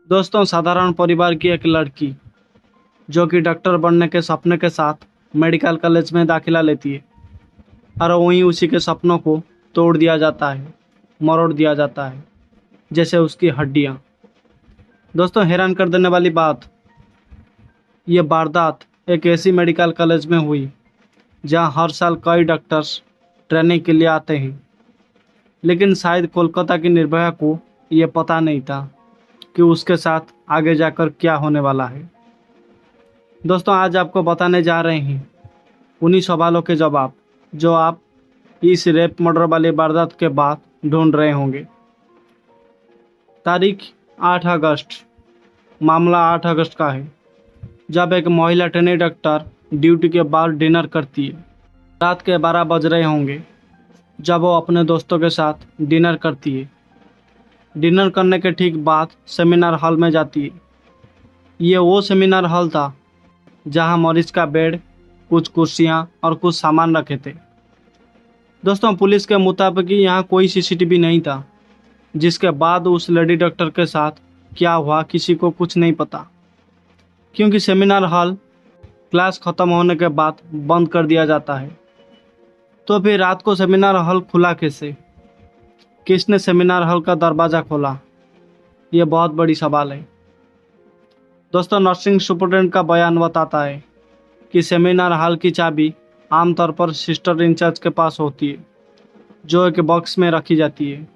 दोस्तों, साधारण परिवार की एक लड़की जो कि डॉक्टर बनने के सपने के साथ मेडिकल कॉलेज में दाखिला लेती है और वहीं उसी के सपनों को तोड़ दिया जाता है, मरोड़ दिया जाता है, जैसे उसकी हड्डियाँ। दोस्तों, हैरान कर देने वाली बात, ये वारदात एक ऐसी मेडिकल कॉलेज में हुई जहां हर साल कई डॉक्टर्स ट्रेनिंग के लिए आते हैं। लेकिन शायद कोलकाता की निर्भया को ये पता नहीं था कि उसके साथ आगे जाकर क्या होने वाला है। दोस्तों, आज आपको बताने जा रहे हैं उन्हीं सवालों के जवाब जो आप इस रेप मर्डर वाली वारदात के बाद ढूंढ रहे होंगे। तारीख 8 अगस्त। मामला 8 अगस्त का है, जब एक महिला ट्रेनी डॉक्टर ड्यूटी के बाद डिनर करती है। रात के 12 बज रहे होंगे जब वो अपने दोस्तों के साथ डिनर करती है। डिनर करने के ठीक बाद सेमिनार हॉल में जाती है। ये वो सेमिनार हॉल था जहां मरीज का बेड, कुछ कुर्सियां और कुछ सामान रखे थे। दोस्तों, पुलिस के मुताबिक यहाँ कोई सीसीटीवी नहीं था, जिसके बाद उस लेडी डॉक्टर के साथ क्या हुआ किसी को कुछ नहीं पता, क्योंकि सेमिनार हॉल क्लास ख़त्म होने के बाद बंद कर दिया जाता है। तो फिर रात को सेमिनार हॉल खुला कैसे? किसने सेमिनार हॉल का दरवाज़ा खोला? ये बहुत बड़ी सवाल है। दोस्तों, नर्सिंग सुपरटेंडेंट का बयान बताता है कि सेमिनार हॉल की चाबी आमतौर पर सिस्टर इंचार्ज के पास होती है, जो एक बॉक्स में रखी जाती है।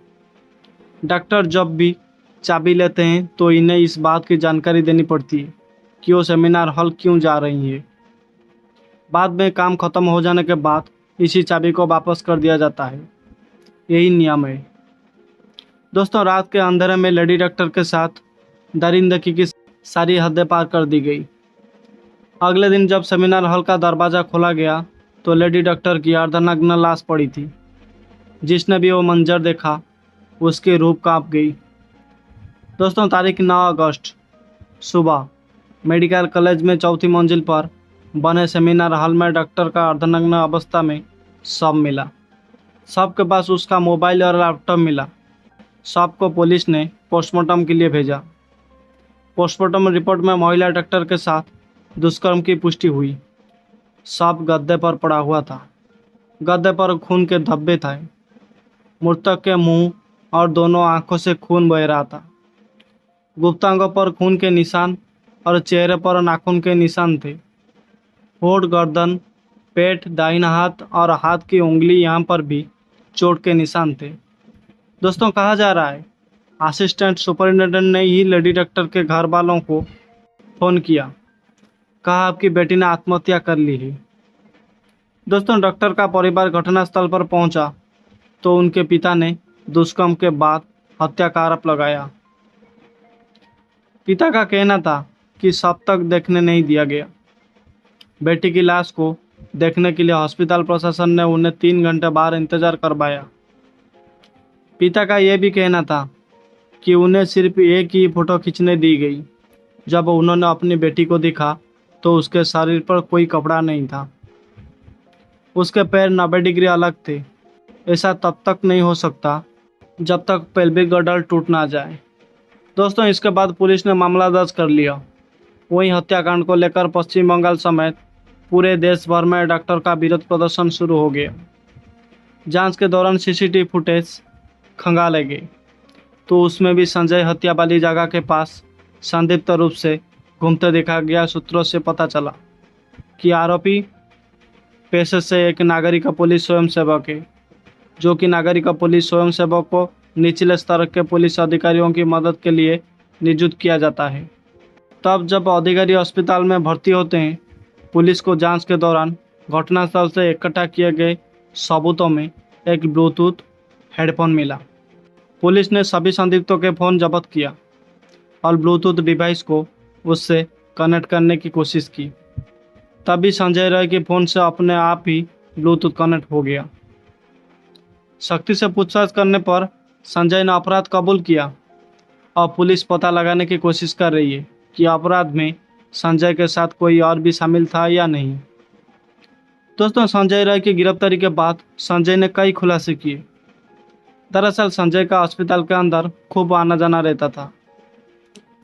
डॉक्टर जब भी चाबी लेते हैं तो इन्हें इस बात की जानकारी देनी पड़ती है कि वो सेमिनार हॉल क्यों जा रही है। बाद में काम खत्म हो जाने के बाद इसी चाबी को वापस कर दिया जाता है। यही नियम है। दोस्तों, रात के अंधेरे में लेडी डॉक्टर के साथ दरिंदगी की सारी हदें पार कर दी गई। अगले दिन जब सेमिनार हॉल का दरवाज़ा खोला गया तो लेडी डॉक्टर की अर्धनग्न लाश पड़ी थी। जिसने भी वो मंजर देखा उसकी रूह कांप गई। दोस्तों, तारीख 9 अगस्त सुबह मेडिकल कॉलेज में चौथी मंजिल पर बने सेमिनार हॉल में डॉक्टर का अर्धनग्न अवस्था में शव मिला। शव के पास उसका मोबाइल और लैपटॉप मिला। शव को पुलिस ने पोस्टमार्टम के लिए भेजा। पोस्टमार्टम रिपोर्ट में महिला डॉक्टर के साथ दुष्कर्म की पुष्टि हुई। शव गद्दे पर पड़ा हुआ था। गद्दे पर खून के धब्बे थे। मृतक के मुंह और दोनों आंखों से खून बह रहा था। गुप्तांगों पर खून के निशान और चेहरे पर नाखून के निशान थे। होठ, गर्दन, पेट, दाहिना हाथ और हाथ की उंगली यहाँ पर भी चोट के निशान थे। दोस्तों, कहा जा रहा है असिस्टेंट सुपरिटेंडेंट ने ही लेडी डॉक्टर के घर वालों को फ़ोन किया। कहा आपकी बेटी ने आत्महत्या कर ली है। दोस्तों, डॉक्टर का परिवार घटनास्थल पर पहुंचा तो उनके पिता ने दुष्कर्म के बाद हत्या का आरोप लगाया। पिता का कहना था कि शव तक देखने नहीं दिया गया। बेटी की लाश को देखने के लिए हॉस्पिटल प्रशासन ने उन्हें 3 घंटे बाहर इंतजार करवाया। पिता का यह भी कहना था कि उन्हें सिर्फ एक ही फ़ोटो खींचने दी गई। जब उन्होंने अपनी बेटी को देखा तो उसके शरीर पर कोई कपड़ा नहीं था। उसके पैर 90 डिग्री अलग थे। ऐसा तब तक नहीं हो सकता जब तक पेल्विक गर्डर टूट ना जाए। दोस्तों, इसके बाद पुलिस ने मामला दर्ज कर लिया। वहीं हत्याकांड को लेकर पश्चिम बंगाल समेत पूरे देश भर में डॉक्टर का विरोध प्रदर्शन शुरू हो गया। जांच के दौरान सीसीटीवी फुटेज खंगाले गए तो उसमें भी संजय हत्या वाली जगह के पास संदिग्ध रूप से घूमते देखा गया। सूत्रों से पता चला कि आरोपी पेशे से एक नागरिक पुलिस स्वयंसेवक है, जो कि नागरिक पुलिस स्वयंसेवक को निचले स्तर के पुलिस अधिकारियों की मदद के लिए नियुक्त किया जाता है। तब जब अधिकारी अस्पताल में भर्ती होते हैं, पुलिस को जांच के दौरान घटनास्थल से इकट्ठा किए गए सबूतों में एक ब्लूटूथ हेडफोन मिला। पुलिस ने सभी संदिग्धों के फ़ोन जब्त किया और ब्लूटूथ डिवाइस को उससे कनेक्ट करने की कोशिश की। तभी संजय राय के फ़ोन से अपने आप ही ब्लूटूथ कनेक्ट हो गया। सख्ती से पूछताछ करने पर संजय ने अपराध कबूल किया और पुलिस पता लगाने की कोशिश कर रही है कि अपराध में संजय के साथ कोई और भी शामिल था या नहीं। दोस्तों, संजय राय की गिरफ्तारी के बाद संजय ने कई खुलासे किए। दरअसल संजय का अस्पताल के अंदर खूब आना जाना रहता था।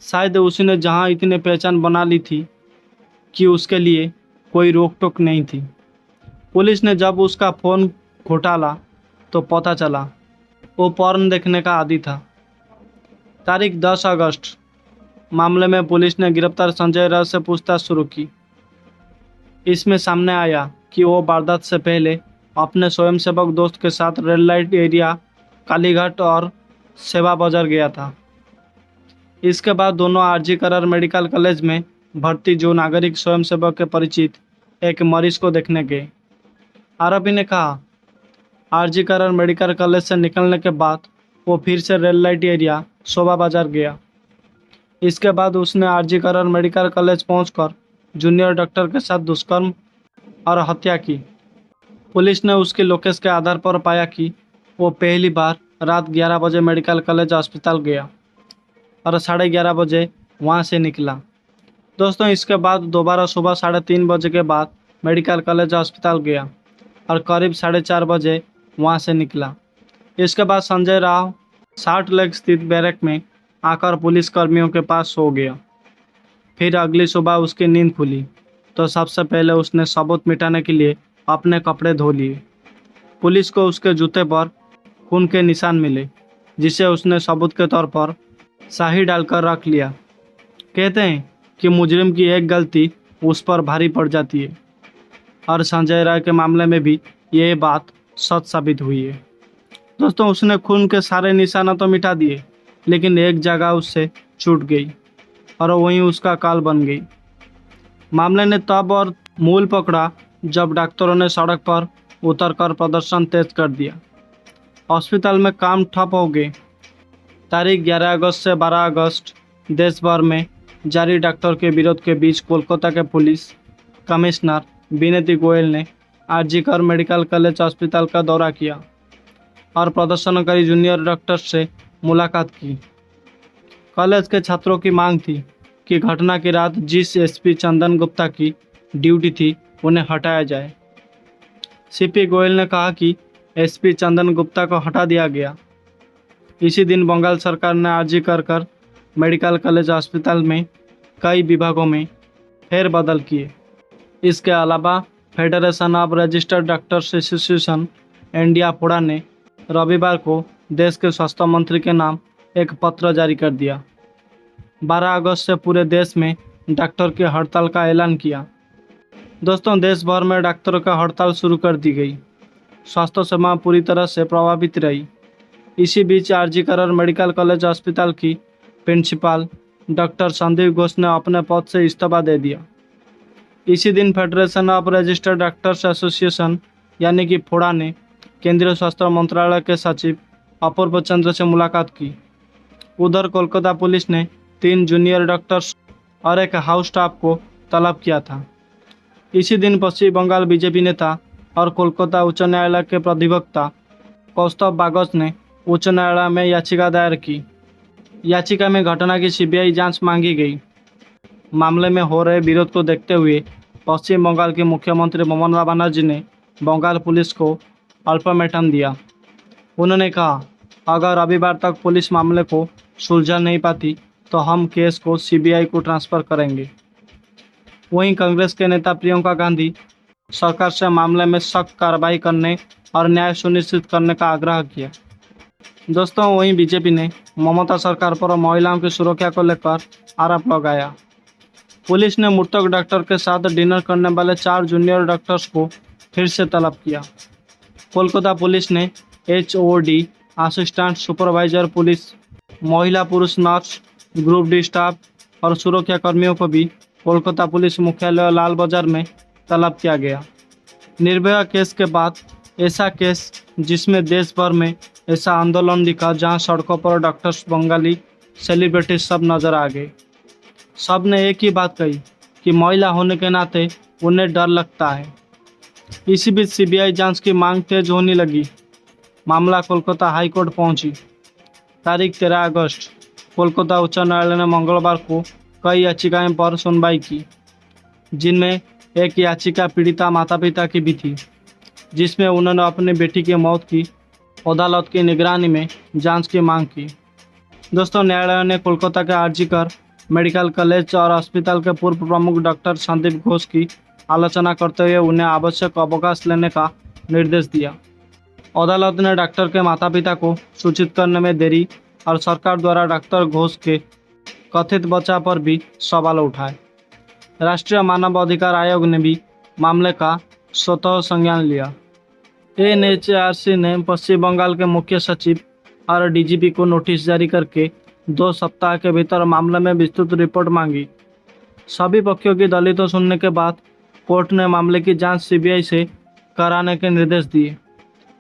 शायद उसने जहां इतनी पहचान बना ली थी कि उसके लिए कोई रोक टोक नहीं थी। पुलिस ने जब उसका फ़ोन घोटाला तो पता चला वो पॉर्न देखने का आदी था। तारीख 10 अगस्त। मामले में पुलिस ने गिरफ्तार संजय राउत से पूछताछ शुरू की। इसमें सामने आया कि वो वारदात से पहले अपने स्वयंसेवक दोस्त के साथ रेड लाइट एरिया कालीघाट और सेवा बाजार गया था। इसके बाद दोनों आरजी करण मेडिकल कॉलेज में भर्ती जो नागरिक स्वयंसेवक के परिचित एक मरीज को देखने गए। आरोपी ने कहा आरजी करण मेडिकल कॉलेज से निकलने के बाद वो फिर से रेड लाइट एरिया शोभा बाजार गया। इसके बाद उसने आरजी करण मेडिकल कॉलेज पहुंचकर जूनियर डॉक्टर के साथ दुष्कर्म और हत्या की। पुलिस ने उसके लोकेशन के आधार पर पाया कि वो पहली बार रात 11 बजे मेडिकल कॉलेज अस्पताल गया और 11:30 बजे वहाँ से निकला। दोस्तों, इसके बाद दोबारा सुबह 3:30 बजे के बाद मेडिकल कॉलेज अस्पताल गया और करीब 4:30 बजे वहाँ से निकला। इसके बाद संजय राव साल्ट लेक स्थित बैरक में आकर पुलिस कर्मियों के पास सो गया। फिर अगली सुबह उसकी नींद खुली तो सबसे पहले उसने सबूत मिटाने के लिए अपने कपड़े धो लिए। पुलिस को उसके जूते पर खून के निशान मिले, जिसे उसने सबूत के तौर पर स्याही डालकर रख लिया। कहते हैं कि मुजरिम की एक गलती उस पर भारी पड़ जाती है और संजय राय के मामले में भी ये बात सच साबित हुई है। दोस्तों, उसने खून के सारे निशाना तो मिटा दिए, लेकिन एक जगह उससे छूट गई और वहीं उसका काल बन गई। मामले ने तब और मूल पकड़ा जब डॉक्टरों ने सड़क पर उतरकर प्रदर्शन तेज कर दिया। अस्पताल में काम ठप हो गए। तारीख 11 अगस्त से 12 अगस्त देश भर में जारी डॉक्टर के विरोध के बीच कोलकाता के पुलिस कमिश्नर विनती गोयल ने आरजी कर मेडिकल कॉलेज अस्पताल का दौरा किया और प्रदर्शनकारी जूनियर डॉक्टर से मुलाकात की। कॉलेज के छात्रों की मांग थी कि घटना की रात जिस एसपी चंदन गुप्ता की ड्यूटी थी उन्हें हटाया जाए। सीपी गोयल ने कहा कि एसपी चंदन गुप्ता को हटा दिया गया। इसी दिन बंगाल सरकार ने आरजी कर मेडिकल कॉलेज अस्पताल में कई विभागों में फेरबदल किए। इसके अलावा federation of registered doctors association India फोड़ा ने रविवार को देश के स्वास्थ्य मंत्री के नाम एक पत्र जारी कर दिया। 12 अगस्त से पूरे देश में डॉक्टर की हड़ताल का ऐलान किया। दोस्तों, देश भर में डॉक्टरों का हड़ताल शुरू कर दी गई। स्वास्थ्य सेवा पूरी तरह से प्रभावित रही। इसी बीच आरजी करण मेडिकल कॉलेज अस्पताल की प्रिंसिपल डॉक्टर संदीप घोष ने अपने पद से इस्तीफा दे दिया। इसी दिन federation of registered doctors association यानी कि फोड़ा ने केंद्रीय स्वास्थ्य मंत्रालय के सचिव अपूर्व चंद्र से मुलाकात की। उधर कोलकाता पुलिस ने 3 जूनियर डॉक्टर्स और एक हाउस स्टाफ को तलब किया था। इसी दिन पश्चिम बंगाल बीजेपी नेता और कोलकाता उच्च न्यायालय के अधिवक्ता कौस्तभ बागच ने उच्च न्यायालय में याचिका दायर की। याचिका में घटना की सीबीआई जांच मांगी गई। मामले में हो रहे विरोध को देखते हुए पश्चिम बंगाल के मुख्यमंत्री ममता बनर्जी ने बंगाल पुलिस को अल्टीमेटम दिया। उन्होंने कहा, अगर रविवार तक पुलिस मामले को सुलझा नहीं पाती तो हम केस को सीबीआई को ट्रांसफ़र करेंगे। वहीं कांग्रेस के नेता प्रियंका गांधी सरकार से मामले में सख्त कार्रवाई करने और न्याय सुनिश्चित करने का आग्रह किया। दोस्तों, वहीं बीजेपी ने ममता सरकार पर महिलाओं की सुरक्षा को लेकर आरोप लगाया। पुलिस ने मृतक डॉक्टर के साथ डिनर करने वाले 4 जूनियर डॉक्टर्स को फिर से तलब किया। कोलकाता पुलिस ने एचओडी, असिस्टेंट सुपरवाइजर पुलिस, महिला पुरुष नर्स, ग्रुप डी स्टाफ और सुरक्षा कर्मियों को भी कोलकाता पुलिस मुख्यालय लाल बाजार में तलब किया गया। निर्भया केस के बाद ऐसा केस जिसमें देश भर में ऐसा आंदोलन दिखा, जहां सड़कों पर डॉक्टर्स, बंगाली सेलिब्रिटी सब नजर आ गए। सब ने एक ही बात कही कि महिला होने के नाते उन्हें डर लगता है। इसी बीच सीबीआई जांच की मांग तेज होने लगी। मामला कोलकाता हाई कोर्ट पहुंची। तारीख 13 अगस्त कोलकाता उच्च न्यायालय ने मंगलवार को कई याचिकाएं पर सुनवाई की, जिनमें एक याचिका पीड़िता माता पिता की भी थी, जिसमें उन्होंने अपनी बेटी की मौत की अदालत की निगरानी में जांच की मांग की। दोस्तों, न्यायालय ने कोलकाता के आरजी कर मेडिकल कॉलेज और अस्पताल के पूर्व प्रमुख डॉक्टर संदीप घोष की आलोचना करते हुए उन्हें आवश्यक अवकाश लेने का निर्देश दिया। अदालत ने डॉक्टर के माता पिता को सूचित करने में देरी और सरकार द्वारा डॉक्टर घोष के कथित बचाव पर भी सवाल उठाए। राष्ट्रीय मानव अधिकार आयोग ने भी मामले का स्वतः संज्ञान लिया। एनएचआरसी ने पश्चिम बंगाल के मुख्य सचिव और डीजीपी को नोटिस जारी करके 2 सप्ताह के भीतर मामले में विस्तृत रिपोर्ट मांगी। सभी पक्षों की दलीलें सुनने के बाद कोर्ट ने मामले की जांच सीबीआई से कराने के निर्देश दिए।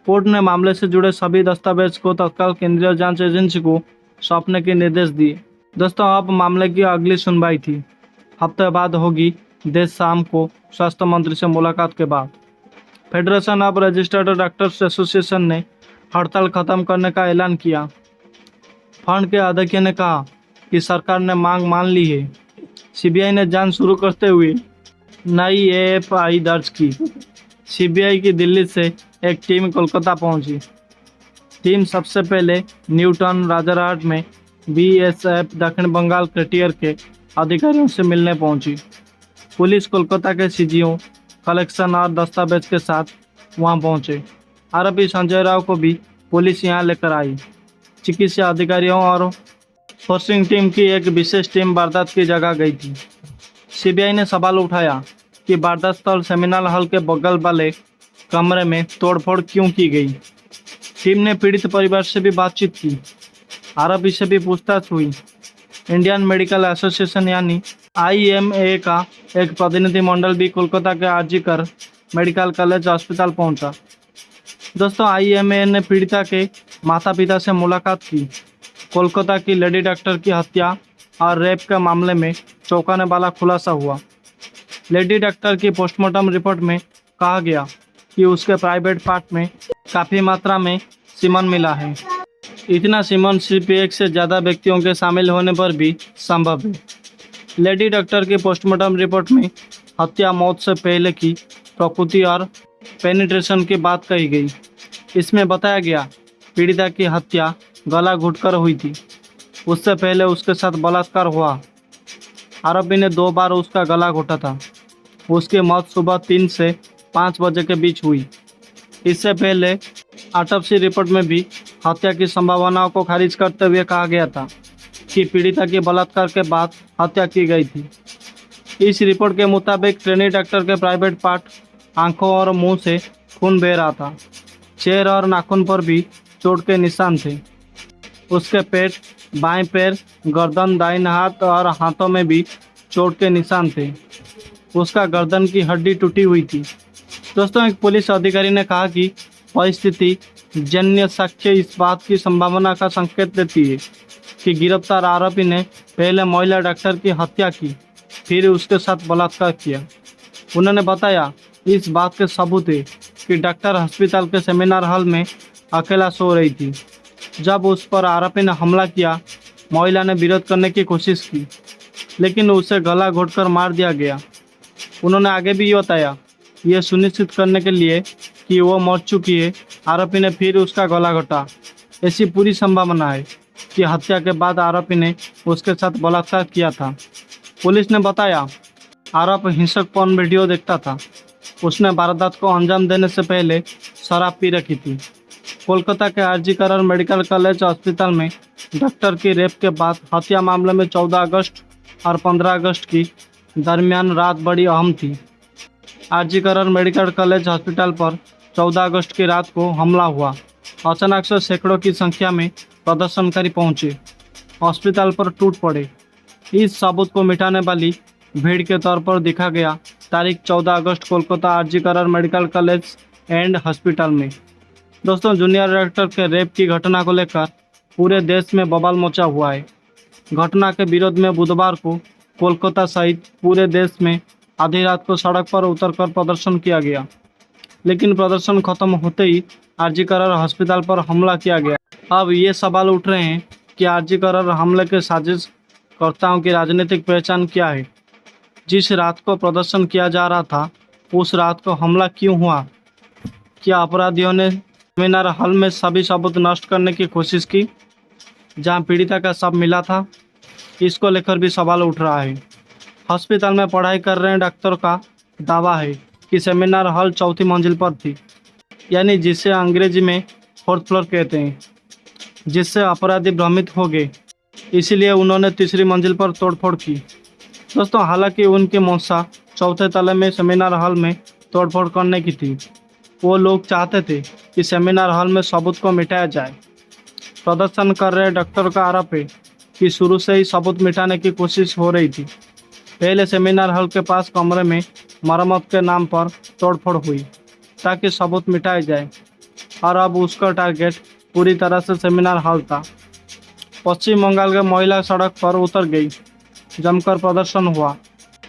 कोर्ट ने मामले से जुड़े सभी दस्तावेज को तत्काल केंद्रीय जांच एजेंसी को सौंपने के निर्देश दिए। दोस्तों, अब मामले की अगली सुनवाई थी हफ्ते बाद होगी। देर शाम को स्वास्थ्य मंत्री से मुलाकात के बाद federation of registered doctors association ने हड़ताल खत्म करने का ऐलान किया। फंड के अध्यक्ष ने कहा कि सरकार ने मांग मान ली है। सीबीआई ने जांच शुरू करते हुए नई एएफआई दर्ज की। सीबीआई की दिल्ली से एक टीम कोलकाता पहुंची। टीम सबसे पहले न्यूटन राजारहाट में बीएसएफ दक्षिण बंगाल के टियर के अधिकारियों से मिलने पहुंची। पुलिस कोलकाता के सीजीओ कलेक्शन और दस्तावेज के साथ वहां पहुंचे। आरोपी संजय राव को भी पुलिस यहां लेकर आई। चिकित्सा अधिकारियों और फोर्सिंग टीम की एक विशेष टीम वारदात की जगह गई थी। सीबीआई ने सवाल उठाया कि वारदात स्थल सेमिनार हॉल के बगल वाले कमरे में तोड़फोड़ क्यों की गई। टीम ने पीड़ित परिवार से भी बातचीत की। आरोपी से भी पूछताछ हुई। इंडियन मेडिकल एसोसिएशन यानी आईएमए का एक प्रतिनिधिमंडल भी कोलकाता के आरजीकर मेडिकल कॉलेज अस्पताल पहुंचा। दोस्तों, आईएमए ने पीड़िता के माता पिता से मुलाकात की। कोलकाता की लेडी डॉक्टर की हत्या और रेप के मामले में चौंकाने वाला खुलासा हुआ। लेडी डॉक्टर की पोस्टमार्टम रिपोर्ट में कहा गया कि उसके प्राइवेट पार्ट में काफ़ी मात्रा में सीमन मिला है। इतना सीमन सिर्फ एक से ज़्यादा व्यक्तियों के शामिल होने पर भी संभव है। लेडी डॉक्टर की पोस्टमार्टम रिपोर्ट में हत्या मौत से पहले की प्रकृति और पेनिट्रेशन की बात कही गई। इसमें बताया गया पीड़िता की हत्या गला घुटकर हुई थी। उससे पहले उसके साथ बलात्कार हुआ। आरोपी ने 2 बार उसका गला घोटा था। उसकी मौत सुबह 3 से 5 बजे के बीच हुई। इससे पहले ऑटोप्सी रिपोर्ट में भी हत्या की संभावनाओं को खारिज करते हुए कहा गया था कि पीड़िता की बलात्कार के बाद हत्या की गई थी। इस रिपोर्ट के मुताबिक ट्रेनी डॉक्टर के प्राइवेट पार्ट, आंखों और मुंह से खून बह रहा था। चेहरे और नाखून पर भी चोट के निशान थे। उसके पेट, बाएं पैर, गर्दन, दाहिने हाथ और हाथों में भी चोट के निशान थे। उसका गर्दन की हड्डी टूटी हुई थी। दोस्तों, एक पुलिस अधिकारी ने कहा कि परिस्थिति जन्य साक्ष्य इस बात की संभावना का संकेत देती है कि गिरफ्तार आरोपी ने पहले महिला डॉक्टर की हत्या की, फिर उसके साथ बलात्कार किया। उन्होंने बताया इस बात के सबूत है कि डॉक्टर अस्पताल के सेमिनार हॉल में अकेला सो रही थी। जब उस पर आरोपी ने हमला किया, महिला ने विरोध करने की कोशिश की, लेकिन उसे गला घोटकर मार दिया गया। उन्होंने आगे भी बताया, यह सुनिश्चित करने के लिए कि वो मर चुकी है, आरोपी ने फिर उसका गला घोटा। ऐसी पूरी संभावना है कि हत्या के बाद आरोपी ने उसके साथ बलात्कार किया था। पुलिस ने बताया आरोपी हिंसक पोर्न वीडियो देखता था। उसने वारदात को अंजाम देने से पहले शराब पी रखी थी। कोलकाता के आरजीकर मेडिकल कॉलेज अस्पताल में डॉक्टर की रेप के बाद हत्या मामले में 14 अगस्त और 15 अगस्त की दरमियान रात बड़ी अहम थी। आरजीकर मेडिकल कॉलेज अस्पताल पर 14 अगस्त की रात को हमला हुआ। अचानक से सैकड़ों की संख्या में प्रदर्शनकारी पहुंचे, अस्पताल पर टूट पड़े। इस सबूत को मिटाने वाली भीड़ के तौर पर दिखा गया तारीख 14 अगस्त Kolkata RG Kar medical college and hospital में। दोस्तों, जूनियर डॉक्टर के रेप की घटना को लेकर पूरे देश में बवाल मचा हुआ है। घटना के विरोध में बुधवार को कोलकाता सहित पूरे देश में आधी रात को सड़क पर उतरकर प्रदर्शन किया गया, लेकिन प्रदर्शन खत्म होते ही आरजीकर अस्पताल पर हमला किया गया। अब ये सवाल उठ रहे हैं कि आरजीकर हमले के साजिशकर्ताओं की राजनीतिक पहचान क्या है। जिस रात को प्रदर्शन किया जा रहा था, उस रात को हमला क्यों हुआ? क्या अपराधियों ने सेमिनार हॉल में सभी सबूत नष्ट करने की कोशिश की, जहां पीड़िता का शव मिला था? इसको लेकर भी सवाल उठ रहा है। अस्पताल में पढ़ाई कर रहे डॉक्टर का दावा है कि सेमिनार हॉल चौथी मंजिल पर थी, यानी जिसे अंग्रेजी में फोर्थ फ्लोर कहते हैं, जिससे अपराधी भ्रमित हो गए। इसीलिए उन्होंने तीसरी मंजिल पर तोड़फोड़ की। दोस्तों, हालांकि उनकी मंशा चौथे तले में सेमिनार हॉल में तोड़फोड़ करने की थी। वो लोग चाहते थे कि सेमिनार हॉल में सबूत को मिटाया जाए। प्रदर्शन कर रहे डॉक्टर का आरोप है कि शुरू से ही सबूत मिटाने की कोशिश हो रही थी। पहले सेमिनार हॉल के पास कमरे में मरम्मत के नाम पर तोड़फोड़ हुई ताकि सबूत मिटाया जाए, और अब उसका टारगेट पूरी तरह से सेमिनार हॉल था। पश्चिम बंगाल के महिला सड़क पर उतर गई, जमकर प्रदर्शन हुआ।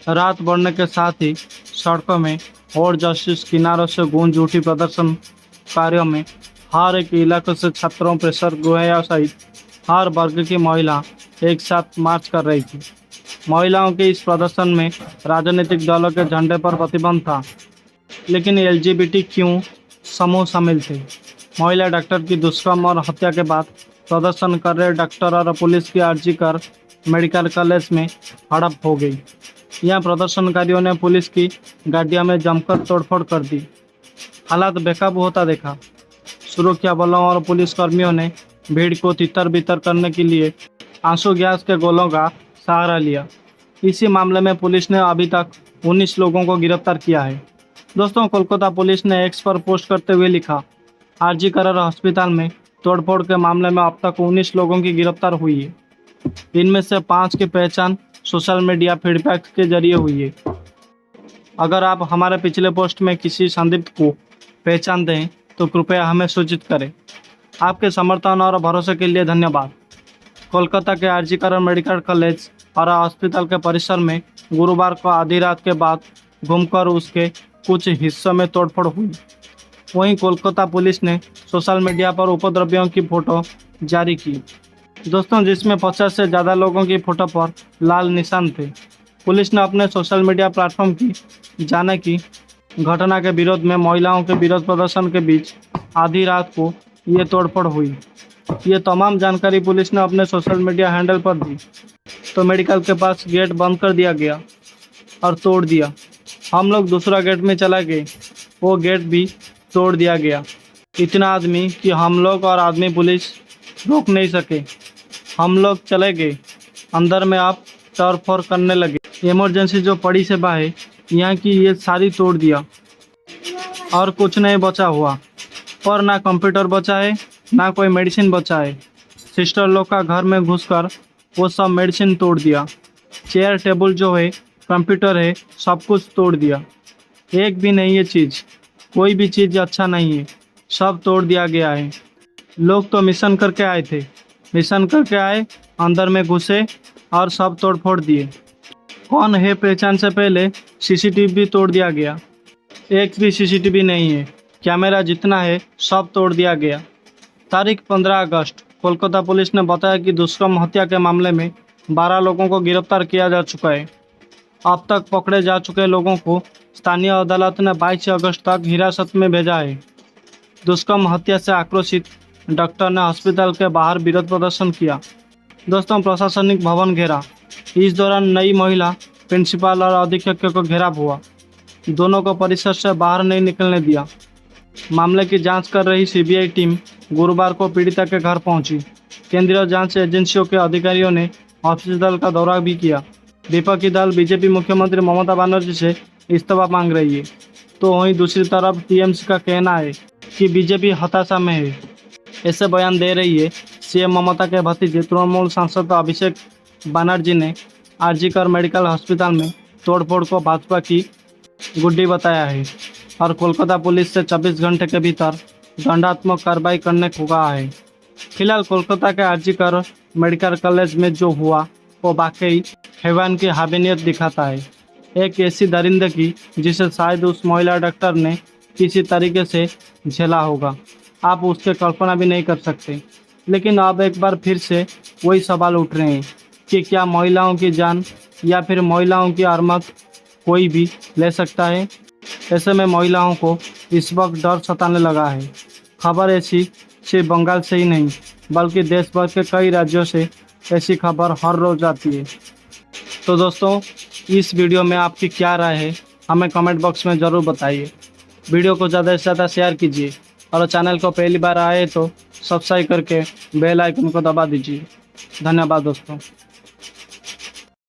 रात बढ़ने के साथ ही सड़कों में और जस्टिस किनारों से गूंज उठी। प्रदर्शनकारियों में हर एक इलाके से छात्रों, प्रेशर गोया सहित हर वर्ग की महिला एक साथ मार्च कर रही थी। महिलाओं के इस प्रदर्शन में राजनीतिक दलों के झंडे पर प्रतिबंध था, लेकिन LGBTQ समूह शामिल थे। महिला डॉक्टर की दुष्कर्म और हत्या के बाद प्रदर्शन कर रहे डॉक्टर और पुलिस की अर्जी कर मेडिकल कॉलेज में हड़प हो गई। यहाँ प्रदर्शनकारियों ने पुलिस की गाड़ियों में जमकर तोड़फोड़ कर दी। हालात बेकाबू होता देखा। सुरक्षा बलों और पुलिसकर्मियों ने भीड़ को तितर बितर करने के लिए आंसू गैस के गोलों का सहारा लिया। इसी मामले में पुलिस ने अभी तक 19 लोगों को गिरफ्तार किया है। दोस्तों, कोलकाता पुलिस ने एक्स पर पोस्ट करते हुए लिखा, आरजी कर अस्पताल में तोड़फोड़ के मामले में अब तक 19 लोगों की गिरफ्तार हुई है। इनमें से 5 की पहचान सोशल मीडिया फीडबैक के जरिए हुई है। अगर आप हमारे पिछले पोस्ट में किसी संदिग्ध को पहचान दें तो कृपया हमें सूचित करें। आपके समर्थन और भरोसे के लिए धन्यवाद। कोलकाता के आरजी कर मेडिकल कॉलेज और अस्पताल के परिसर में गुरुवार को आधी रात के बाद घूमकर उसके कुछ हिस्सों में तोड़फोड़ हुई। वहीं कोलकाता पुलिस ने सोशल मीडिया पर उपद्रवियों की फोटो जारी की, दोस्तों, जिसमें 50 से ज़्यादा लोगों की फोटो पर लाल निशान थे। पुलिस ने अपने सोशल मीडिया प्लेटफॉर्म की जाने की घटना के विरोध में महिलाओं के विरोध प्रदर्शन के बीच आधी रात को ये तोड़फोड़ हुई। ये तमाम जानकारी पुलिस ने अपने सोशल मीडिया हैंडल पर दी तो मेडिकल के पास गेट बंद कर दिया गया और तोड़ दिया। हम लोग दूसरा गेट में चला गए, वो गेट भी तोड़ दिया गया। इतना आदमी कि हम लोग और आदमी पुलिस रोक नहीं सके। हम लोग चले गए, अंदर में आप तोड़फोड़ करने लगे। इमरजेंसी जो पड़ी से बाहर यहाँ की ये सारी तोड़ दिया और कुछ नहीं बचा हुआ। पर ना कंप्यूटर बचा है, ना कोई मेडिसिन बचा है। सिस्टर लोग का घर में घुसकर वो सब मेडिसिन तोड़ दिया। चेयर टेबल जो है, कंप्यूटर है, सब कुछ तोड़ दिया। एक भी नहीं है चीज़, कोई भी चीज़ अच्छा नहीं है, सब तोड़ दिया गया है। लोग तो मिशन करके आए थे, मिशन करके आए, अंदर में घुसे और सब तोड़ फोड़ दिए। कौन है पहचान से पहले CCTV भी तोड़ दिया गया। एक भी CCTV नहीं है, कैमरा जितना है सब तोड़ दिया गया। तारीख 15 अगस्त कोलकाता पुलिस ने बताया कि दुष्कर्म हत्या के मामले में 12 लोगों को गिरफ्तार किया जा चुका है। अब तक पकड़े जा चुके लोगों को स्थानीय अदालत ने 22 अगस्त तक हिरासत में भेजा है। दुष्कर्म हत्या से आक्रोशित डॉक्टर ने अस्पताल के बाहर विरोध प्रदर्शन किया। दोस्तों, प्रशासनिक भवन घेरा। इस दौरान नई महिला प्रिंसिपल और अधीक्षक को घेराव हुआ। दोनों को परिसर से बाहर नहीं निकलने दिया। मामले की जांच कर रही CBI टीम गुरुवार को पीड़िता के घर पहुंची। केंद्रीय जांच एजेंसियों के अधिकारियों ने अस्पताल का दौरा भी किया। विपक्षी दल बीजेपी मुख्यमंत्री ममता बनर्जी से इस्तीफा मांग रही है, तो वहीं दूसरी तरफ TMC का कहना है कि बीजेपी हताशा में है। ऐसे बयान दे रही है CM ममता के भतीजे तृणमूल सांसद अभिषेक बनर्जी ने आरजी कर मेडिकल अस्पताल में तोड़फोड़ को भाजपा की गुड्डी बताया है और कोलकाता पुलिस से 24 घंटे के भीतर दंडात्मक कार्रवाई करने को कहा है। फिलहाल कोलकाता के आरजी कर मेडिकल कॉलेज में जो हुआ वो वाकई हैवान की हावियत दिखाता है। एक ऐसी दरिंदगी जिसे शायद उस महिला डॉक्टर ने किसी तरीके से झेला होगा, आप उसके कल्पना भी नहीं कर सकते। लेकिन अब एक बार फिर से वही सवाल उठ रहे हैं कि क्या महिलाओं की जान या फिर महिलाओं की आर्मत कोई भी ले सकता है। ऐसे में महिलाओं को इस वक्त डर सताने लगा है। खबर ऐसी सिर्फ बंगाल से ही नहीं बल्कि देश भर के कई राज्यों से ऐसी खबर हर रोज़ आती है। तो दोस्तों, इस वीडियो में आपकी क्या राय है, हमें कमेंट बॉक्स में ज़रूर बताइए। वीडियो को ज़्यादा से ज़्यादा शेयर कीजिए और चैनल को पहली बार आए तो सब्सक्राइब करके बेल आइकन को दबा दीजिए। धन्यवाद दोस्तों।